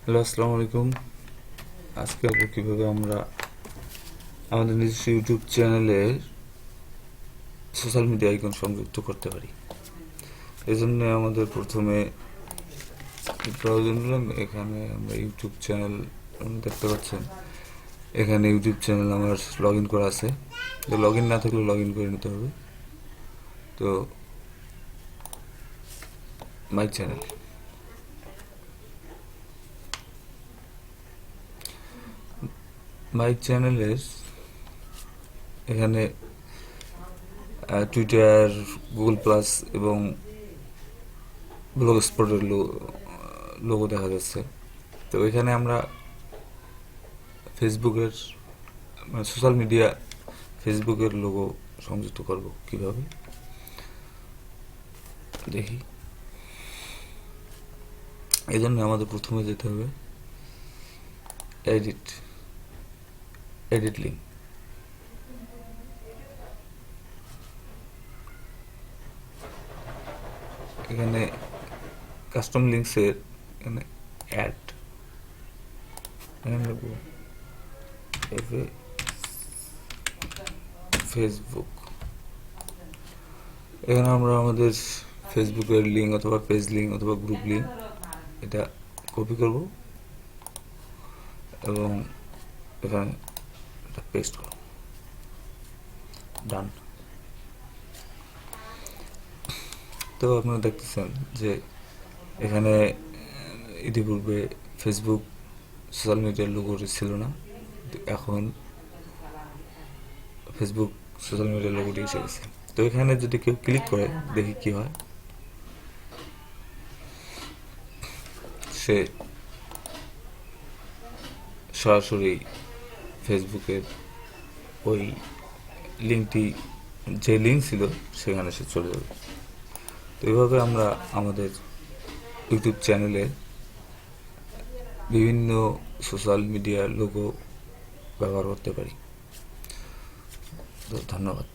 Hello, আসসালামু আলাইকুম। আজকে আমরা কীভাবে আমরা আমাদের নিজস্ব ইউটিউব চ্যানেলের সোশ্যাল মিডিয়া আইকন সংযুক্ত করতে পারি। এই জন্য আমাদের প্রথমে প্রয়োজন হলো, এখানে আমরা ইউটিউব চ্যানেল দেখতে পাচ্ছেন। এখানে ইউটিউব চ্যানেল আমার লগ ইন করা আছে। তো লগ ইন না থাকলে লগ ইন করে নিতে হবে। তো মাই চ্যানেল, চ্যানেলের এখানে টুইটার, গুগল প্লাস এবং ব্লগ স্পটের লোগো দেখা যাচ্ছে। তো এখানে আমরা ফেসবুকের সোশ্যাল মিডিয়া ফেসবুকের লোগো সংযুক্ত করব কিভাবে দেখি। এই জন্য আমাদের প্রথমে যেতে হবে এডিট লিঙ্ক। এখানে কাস্টম লিঙ্কসের এখানে অ্যাড এখানে লিখব ফেসবুক। এখানে আমরা আমাদের ফেসবুকের লিঙ্ক অথবা পেজ লিঙ্ক অথবা গ্রুপ লিঙ্ক এটা কপি করব এবং এখানে এটা পেস্ট করব। ডান। তো আপনারা দেখতেছেন যে এখানে ইতিপূর্বে ফেসবুক সোশ্যাল মিডিয়ার লোগোটি ছিল না, এখন ফেসবুক সোশ্যাল মিডিয়ার লোগোটি এসে গেছে। তো এখানে যদি কেউ ক্লিক করে দেখি কি হয়। সে সরাসরি ফেসবুকের ওই লিঙ্কটি, যে লিঙ্ক ছিল সেখানে সে চলে যাবে। তো এইভাবে আমরা আমাদের ইউটিউব চ্যানেলে বিভিন্ন সোশ্যাল মিডিয়ার লোগো ব্যবহার করতে পারি। তো ধন্যবাদ।